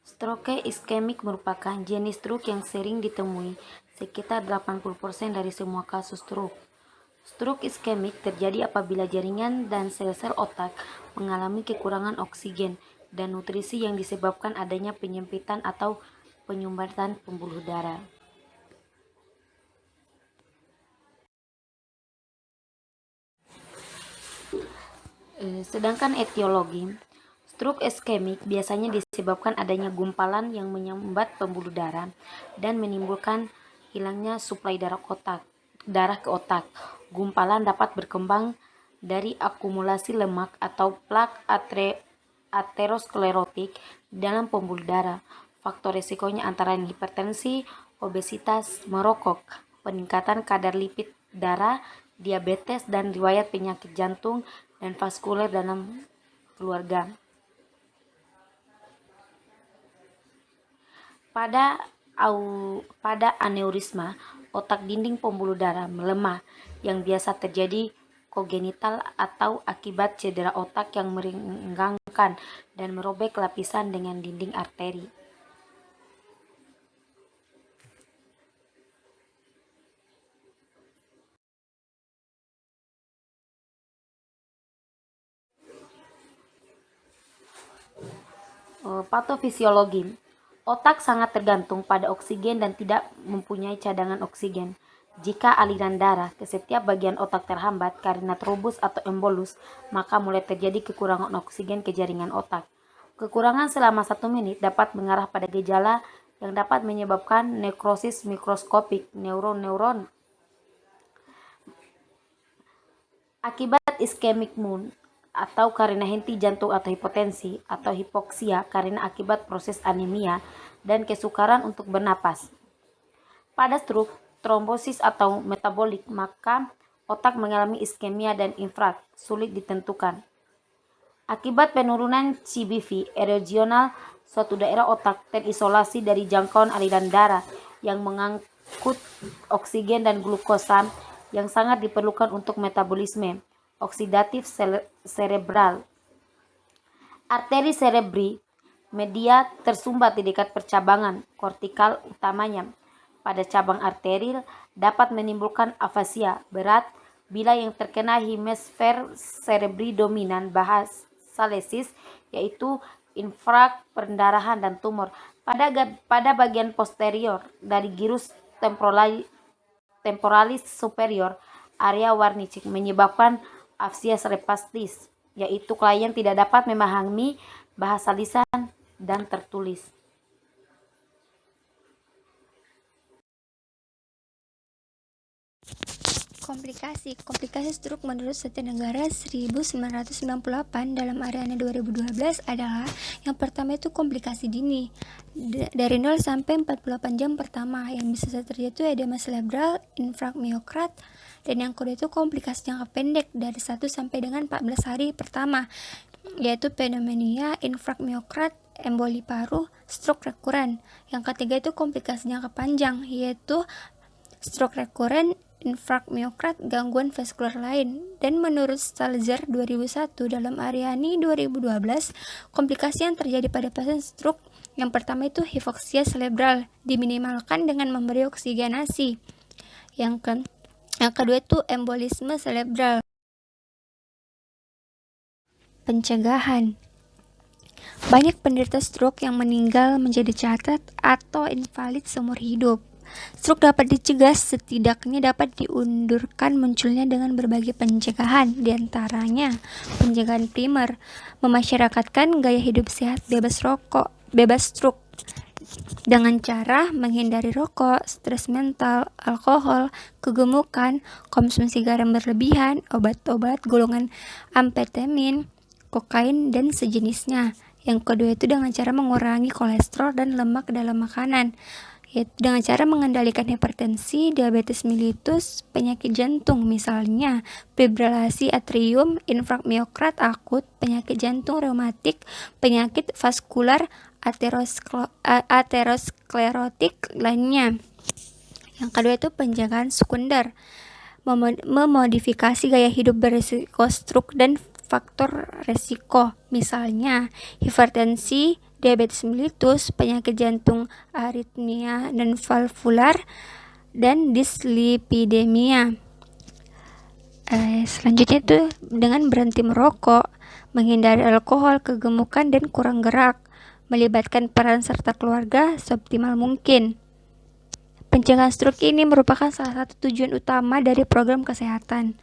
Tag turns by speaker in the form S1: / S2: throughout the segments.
S1: Stroke iskemik merupakan jenis stroke yang sering ditemui, sekitar 80% dari semua kasus stroke. Stroke iskemik terjadi apabila jaringan dan sel-sel otak mengalami kekurangan oksigen dan nutrisi yang disebabkan adanya penyempitan atau penyumbatan pembuluh darah. Sedangkan etiologi, stroke iskemik biasanya disebabkan adanya gumpalan yang menyumbat pembuluh darah dan menimbulkan hilangnya suplai darah ke otak. Gumpalan dapat berkembang dari akumulasi lemak atau plak aterosklerotik dalam pembuluh darah. Faktor risikonya antara lain hipertensi, obesitas, merokok, peningkatan kadar lipid darah, diabetes, dan riwayat penyakit jantung dan vaskuler dalam keluarga. Pada aneurisma, otak dinding pembuluh darah melemah yang biasa terjadi kongenital atau akibat cedera otak yang merenggangkan dan merobek lapisan dengan dinding arteri. Patofisiologi. Otak sangat tergantung pada oksigen dan tidak mempunyai cadangan oksigen. Jika aliran darah ke setiap bagian otak terhambat karena trobus atau embolus, maka mulai terjadi kekurangan oksigen ke jaringan otak. Kekurangan selama 1 menit dapat mengarah pada gejala yang dapat menyebabkan nekrosis mikroskopik neuron-neuron. Akibat iskemik mood atau karena henti jantung atau hipotensi atau hipoksia karena akibat proses anemia dan kesukaran untuk bernapas. Pada stroke, trombosis atau metabolik, maka otak mengalami iskemia dan infrak, sulit ditentukan. Akibat penurunan CBV erosional, suatu daerah otak terisolasi dari jangkauan aliran darah yang mengangkut oksigen dan glukosa yang sangat diperlukan untuk metabolisme oksidatif cerebral. Arteri cerebri media tersumbat di dekat percabangan kortikal utamanya. Pada cabang arteril dapat menimbulkan afasia berat bila yang terkena hemisfer cerebri dominan bahasa lesis, yaitu infrak, pendarahan, dan tumor pada bagian posterior dari gyrus temporalis superior, area Wernicke, menyebabkan afasia spastis, yaitu klien tidak dapat memahami bahasa lisan dan tertulis.
S2: Komplikasi stroke menurut Satu Negara 1998 dalam Ariana 2012 adalah yang pertama itu komplikasi dini dari 0 sampai 48 jam pertama yang bisa terjadi itu edema cerebral, infrak miokard, dan yang kedua itu komplikasi jangka pendek dari 1 sampai dengan 14 hari pertama yaitu pneumonia, infrak miokard, emboli paru, stroke rekuren. Yang ketiga itu komplikasi jangka panjang yaitu stroke rekuren, infrak miokard, gangguan vaskular lain. Dan menurut Stalzer 2001 dalam Ariani 2012, komplikasi yang terjadi pada pasien stroke yang pertama itu hipoksia cerebral diminimalkan dengan memberi oksigenasi. Yang kedua itu embolisme cerebral. Pencegahan. Banyak penderita stroke yang meninggal menjadi catat atau invalid seumur hidup. Stroke dapat dicegah, setidaknya dapat diundurkan munculnya dengan berbagai pencegahan, diantaranya pencegahan primer, memasyarakatkan gaya hidup sehat bebas stroke, dengan cara menghindari rokok, stres mental, alkohol, kegemukan, konsumsi garam berlebihan, obat-obat golongan amfetamin, kokain, dan sejenisnya. Yang kedua itu dengan cara mengurangi kolesterol dan lemak dalam makanan, yaitu dengan cara mengendalikan hipertensi, diabetes mellitus, penyakit jantung misalnya fibrilasi atrium, infrak miokard akut, penyakit jantung reumatik, penyakit vaskular aterosklerotik lainnya. Yang kedua itu pencegahan sekunder, memodifikasi gaya hidup berisiko stroke dan faktor resiko, misalnya hipertensi, diabetes mellitus, penyakit jantung aritmia dan valvular, dan dislipidemia. Selanjutnya itu dengan berhenti merokok, menghindari alkohol, kegemukan, dan kurang gerak, melibatkan peran serta keluarga seoptimal mungkin. Pencegahan stroke ini merupakan salah satu tujuan utama dari program kesehatan.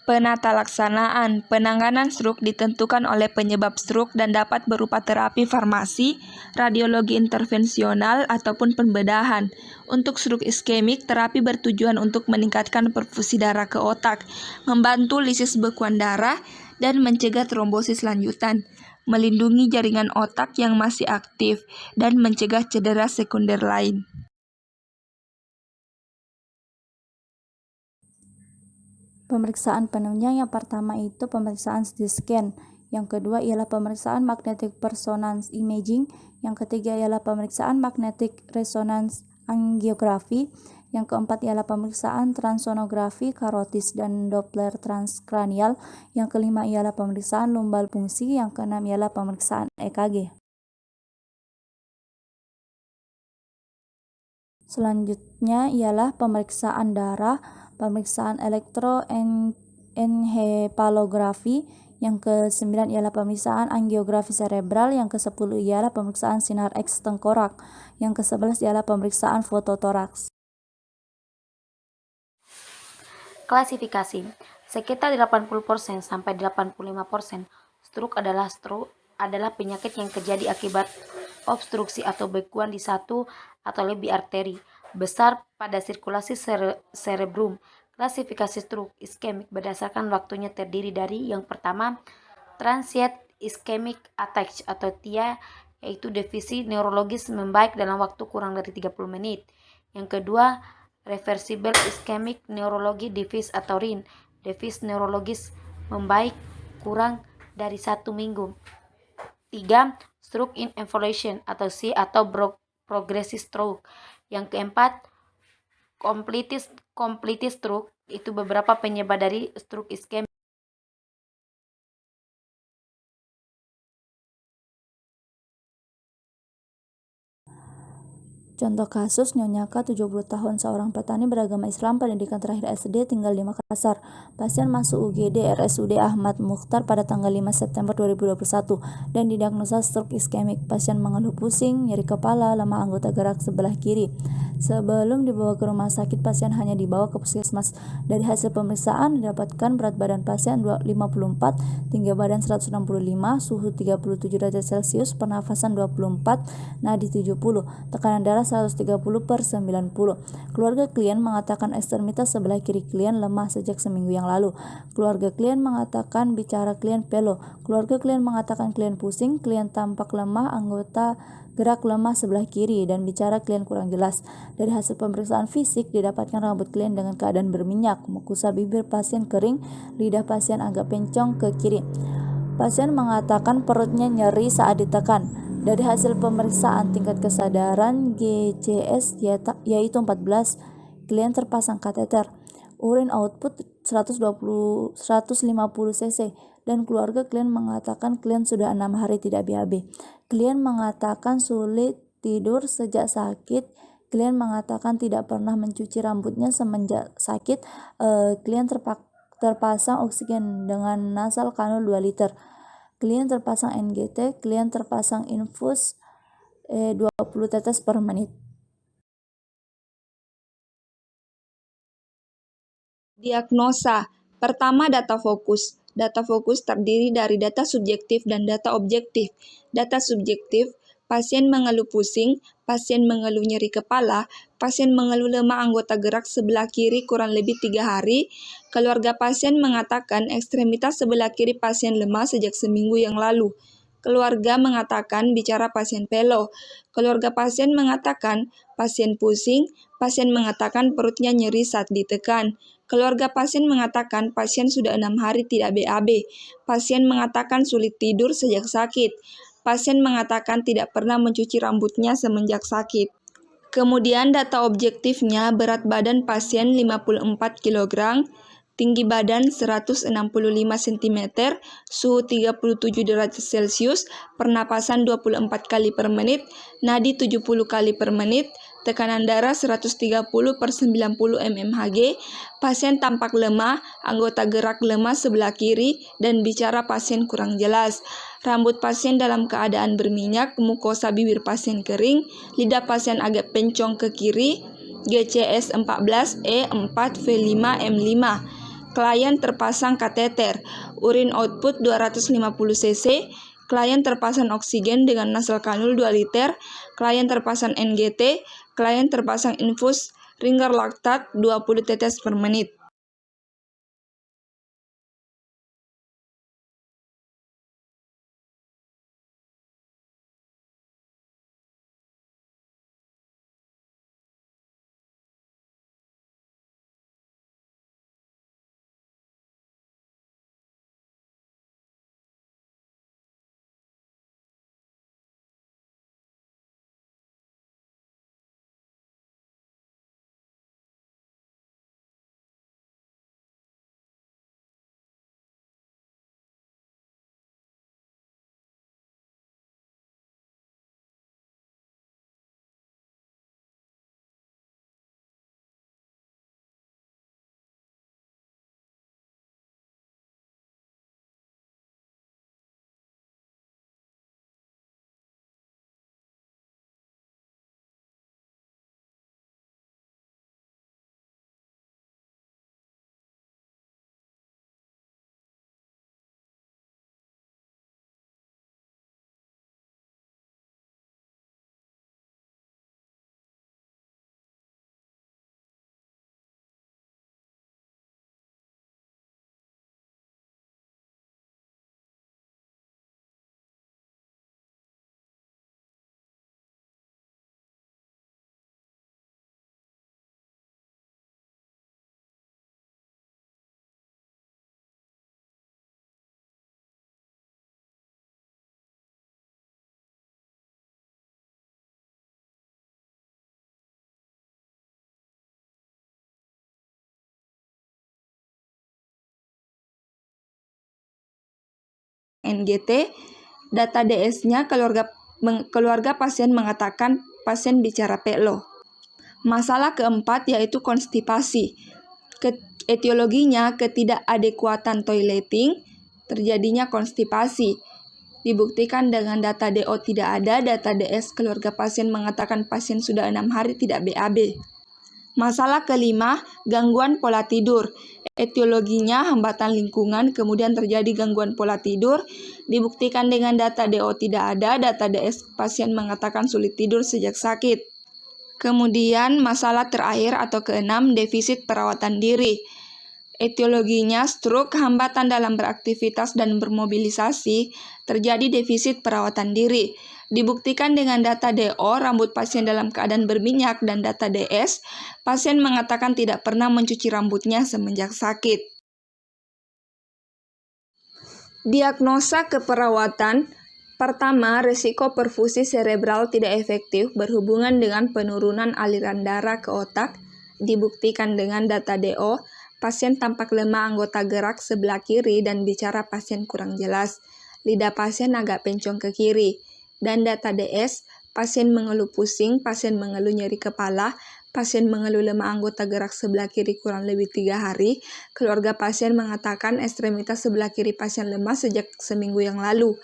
S3: Penata laksanaan penanganan stroke ditentukan oleh penyebab stroke dan dapat berupa terapi farmasi, radiologi intervensional, ataupun pembedahan. Untuk stroke iskemik, terapi bertujuan untuk meningkatkan perfusi darah ke otak, membantu lisis bekuan darah, dan mencegah trombosis lanjutan, melindungi jaringan otak yang masih aktif, dan mencegah cedera sekunder lain.
S4: Pemeriksaan penunjang yang pertama itu pemeriksaan CT scan, yang kedua ialah pemeriksaan magnetic resonance imaging, yang ketiga ialah pemeriksaan magnetic resonance angiografi, yang keempat ialah pemeriksaan transonografi karotis dan Doppler transkranial, yang kelima ialah pemeriksaan lumbal fungsi, yang keenam ialah pemeriksaan EKG. Selanjutnya ialah pemeriksaan darah, pemeriksaan elektroencephalografi, yang ke-9 ialah pemeriksaan angiografi cerebral, yang ke-10 ialah pemeriksaan sinar X tengkorak, yang ke-11 ialah pemeriksaan fototoraks.
S1: Klasifikasi. Sekitar 80% sampai 85% stroke adalah penyakit yang terjadi akibat obstruksi atau bekuan di satu atau lebih arteri besar pada sirkulasi cerebrum. Klasifikasi stroke iskemik berdasarkan waktunya terdiri dari yang pertama, transient ischemic attack atau TIA, yaitu defisit neurologis membaik dalam waktu kurang dari 30 menit. Yang kedua, reversible ischemic neurologi deficit atau RIN, defisit neurologis membaik kurang dari 1 minggu. 3. Stroke in evolution atau C atau progressive stroke. Yang keempat, complete stroke, itu beberapa penyebab dari stroke iskemik.
S4: Contoh kasus, Nyonya K, 70 tahun, seorang petani beragama Islam, pendidikan terakhir SD, tinggal di Makassar. Pasien masuk UGD RSUD Ahmad Mukhtar pada tanggal 5 September 2021 dan didiagnosa stroke iskemik. Pasien mengeluh pusing, nyeri kepala, lemah anggota gerak sebelah kiri. Sebelum dibawa ke rumah sakit, pasien hanya dibawa ke puskesmas. Dari hasil pemeriksaan didapatkan berat badan pasien 54, tinggi badan 165, suhu 37 derajat Celcius, pernafasan 24, nadi 70, tekanan darah 130/90. Keluarga klien mengatakan ekstremitas sebelah kiri klien lemah sejak seminggu yang lalu. Keluarga klien mengatakan bicara klien pelo. Keluarga klien mengatakan klien pusing, klien tampak lemah, anggota gerak lemah sebelah kiri, dan bicara klien kurang jelas. Dari hasil pemeriksaan fisik didapatkan rambut klien dengan keadaan berminyak, mukosa bibir pasien kering, lidah pasien agak pencong ke kiri. Pasien mengatakan perutnya nyeri saat ditekan. Dari hasil pemeriksaan tingkat kesadaran GCS yaitu 14, klien terpasang kateter. Urine output 150 cc dan keluarga klien mengatakan klien sudah 6 hari tidak BAB. Klien mengatakan sulit tidur sejak sakit. Klien mengatakan tidak pernah mencuci rambutnya semenjak sakit. Klien terpasang oksigen dengan nasal kanul 2 liter. Klien terpasang NGT, klien terpasang infus 20 tetes per menit.
S3: Diagnosa. Pertama, data fokus. Data fokus terdiri dari data subjektif dan data objektif. Data subjektif, pasien mengeluh pusing, pasien mengeluh nyeri kepala, pasien mengeluh lemah anggota gerak sebelah kiri kurang lebih 3 hari. Keluarga pasien mengatakan ekstremitas sebelah kiri pasien lemah sejak seminggu yang lalu. Keluarga mengatakan bicara pasien pelo. Keluarga pasien mengatakan pasien pusing, pasien mengatakan perutnya nyeri saat ditekan. Keluarga pasien mengatakan pasien sudah 6 hari tidak BAB. Pasien mengatakan sulit tidur sejak sakit. Pasien mengatakan tidak pernah mencuci rambutnya semenjak sakit. Kemudian data objektifnya, berat badan pasien 54 kg, tinggi badan 165 cm, suhu 37 derajat Celcius, pernapasan 24 kali per menit, nadi 70 kali per menit, tekanan darah 130/90 mmHg, pasien tampak lemah, anggota gerak lemah sebelah kiri, dan bicara pasien kurang jelas. Rambut pasien dalam keadaan berminyak, mukosa bibir pasien kering, lidah pasien agak pencong ke kiri, GCS 14, E4, V5, M5. Klien terpasang kateter, urin output 250 cc, klien terpasang oksigen dengan nasal kanul 2 liter, klien terpasang NGT, klien terpasang infus ringer laktat 20 tetes per menit. NGT, data DS-nya keluarga pasien mengatakan pasien bicara pelo. Masalah keempat yaitu konstipasi. Etiologinya ketidakadekuatan toileting, terjadinya konstipasi. Dibuktikan dengan data DO tidak ada, data DS keluarga pasien mengatakan pasien sudah 6 hari tidak BAB. Masalah kelima, gangguan pola tidur. Etiologinya hambatan lingkungan, kemudian terjadi gangguan pola tidur. Dibuktikan dengan data DO tidak ada, data DS pasien mengatakan sulit tidur sejak sakit. Kemudian masalah terakhir atau keenam, defisit perawatan diri. Etiologinya stroke, hambatan dalam beraktivitas dan bermobilisasi, terjadi defisit perawatan diri. Dibuktikan dengan data DO, rambut pasien dalam keadaan berminyak, dan data DS, pasien mengatakan tidak pernah mencuci rambutnya semenjak sakit. Diagnosa keperawatan. Pertama, risiko perfusi cerebral tidak efektif berhubungan dengan penurunan aliran darah ke otak. Dibuktikan dengan data DO, pasien tampak lemah anggota gerak sebelah kiri dan bicara pasien kurang jelas. Lidah pasien agak pencong ke kiri. Dan data DS, pasien mengeluh pusing, pasien mengeluh nyeri kepala, pasien mengeluh lemah anggota gerak sebelah kiri kurang lebih 3 hari. Keluarga pasien mengatakan ekstremitas sebelah kiri pasien lemah sejak seminggu yang lalu.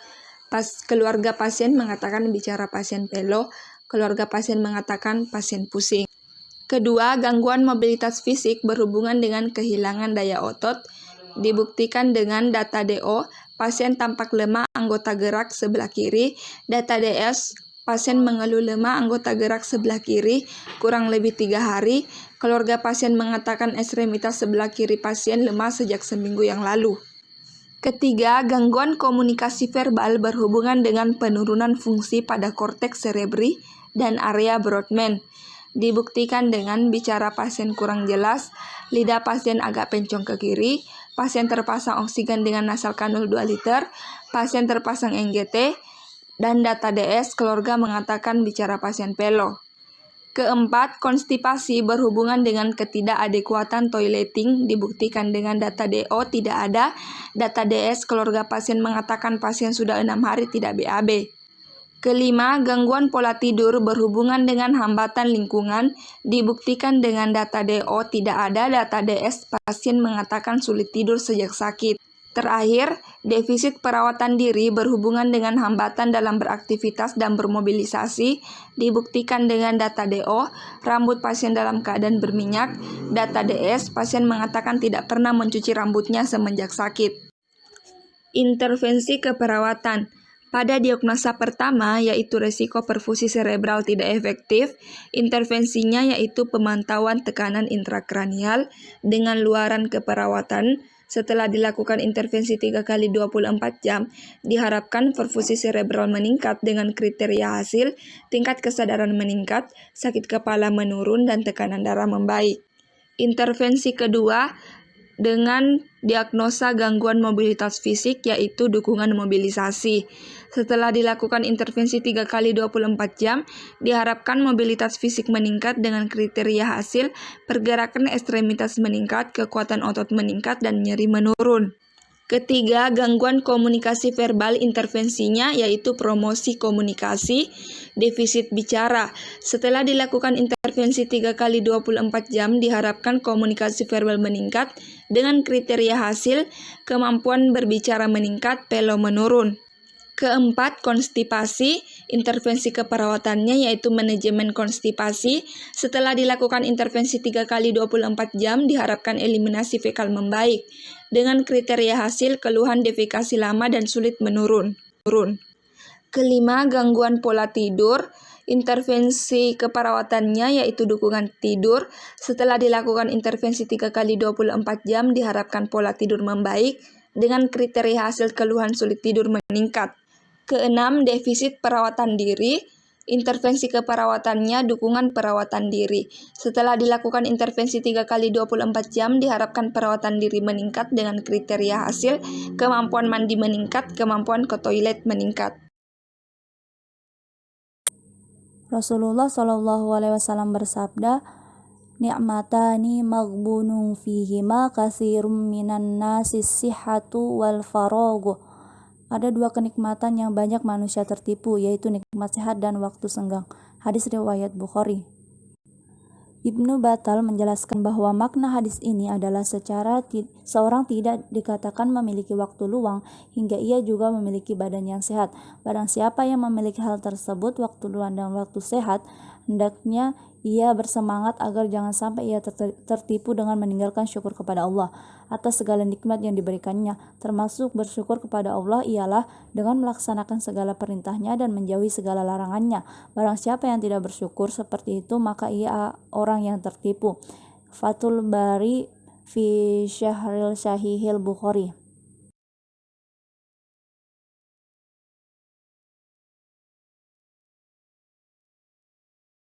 S3: Keluarga pasien mengatakan bicara pasien pelo. Keluarga pasien mengatakan pasien pusing. Kedua, gangguan mobilitas fisik berhubungan dengan kehilangan daya otot. Dibuktikan dengan data DO, pasien tampak lemah anggota gerak sebelah kiri. Data DS, pasien mengeluh lemah anggota gerak sebelah kiri kurang lebih 3 hari. Keluarga pasien mengatakan ekstremitas sebelah kiri pasien lemah sejak seminggu yang lalu. Ketiga, gangguan komunikasi verbal berhubungan dengan penurunan fungsi pada korteks cerebri dan area Brodmann. Dibuktikan dengan bicara pasien kurang jelas, lidah pasien agak pencong ke kiri, pasien terpasang oksigen dengan nasal kanul 2 liter, pasien terpasang NGT, dan data DS keluarga mengatakan bicara pasien pelo. Keempat, konstipasi berhubungan dengan ketidakadekuatan toileting dibuktikan dengan data DO tidak ada, data DS keluarga pasien mengatakan pasien sudah 6 hari tidak BAB. Kelima, gangguan pola tidur berhubungan dengan hambatan lingkungan dibuktikan dengan data DO tidak ada, data DS pasien mengatakan sulit tidur sejak sakit. Terakhir, defisit perawatan diri berhubungan dengan hambatan dalam beraktivitas dan bermobilisasi dibuktikan dengan data DO, rambut pasien dalam keadaan berminyak, data DS pasien mengatakan tidak pernah mencuci rambutnya semenjak sakit. Intervensi keperawatan. Pada diagnosa pertama, yaitu resiko perfusi serebral tidak efektif, intervensinya yaitu pemantauan tekanan intrakranial dengan luaran keperawatan. Setelah dilakukan intervensi 3 kali 24 jam, diharapkan perfusi serebral meningkat dengan kriteria hasil, tingkat kesadaran meningkat, sakit kepala menurun, dan tekanan darah membaik. Intervensi kedua, dengan diagnosa gangguan mobilitas fisik yaitu dukungan mobilisasi. Setelah dilakukan intervensi 3 kali 24 jam, diharapkan mobilitas fisik meningkat dengan kriteria hasil, pergerakan ekstremitas meningkat, kekuatan otot meningkat, dan nyeri menurun. Ketiga, gangguan komunikasi verbal intervensinya yaitu promosi komunikasi, defisit bicara. Setelah dilakukan intervensi 3 kali 24 jam, diharapkan komunikasi verbal meningkat dengan kriteria hasil, kemampuan berbicara meningkat, pelo menurun. Keempat, konstipasi. Intervensi keperawatannya yaitu manajemen konstipasi. Setelah dilakukan intervensi 3 kali 24 jam, diharapkan eliminasi fekal membaik. Dengan kriteria hasil, keluhan defekasi lama dan sulit menurun. Kelima, gangguan pola tidur. Intervensi keperawatannya yaitu dukungan tidur. Setelah dilakukan intervensi 3 kali 24 jam, diharapkan pola tidur membaik. Dengan kriteria hasil, keluhan sulit tidur meningkat. Keenam, defisit perawatan diri. Intervensi keperawatannya dukungan perawatan diri. Setelah dilakukan intervensi 3 kali 24 jam, diharapkan perawatan diri meningkat dengan kriteria hasil, kemampuan mandi meningkat, kemampuan ke toilet meningkat.
S4: Rasulullah Shallallahu Alaihi Wasallam bersabda, "Ni'matani maghbunun fihima katsirum minan nasi sihhatu wal faraghu." Ada dua kenikmatan yang banyak manusia tertipu, yaitu nikmat sehat dan waktu senggang. Hadis riwayat Bukhari. Ibnu Battal menjelaskan bahwa makna hadis ini adalah seorang tidak dikatakan memiliki waktu luang hingga ia juga memiliki badan yang sehat. Barang siapa yang memiliki hal tersebut, waktu luang dan waktu sehat, hendaknya ia bersemangat agar jangan sampai ia tertipu dengan meninggalkan syukur kepada Allah atas segala nikmat yang diberikannya. Termasuk bersyukur kepada Allah ialah dengan melaksanakan segala perintahnya dan menjauhi segala larangannya. Barang siapa yang tidak bersyukur seperti itu, maka ia orang yang tertipu. Fathul Bari fi Syahril Sahihil Bukhari.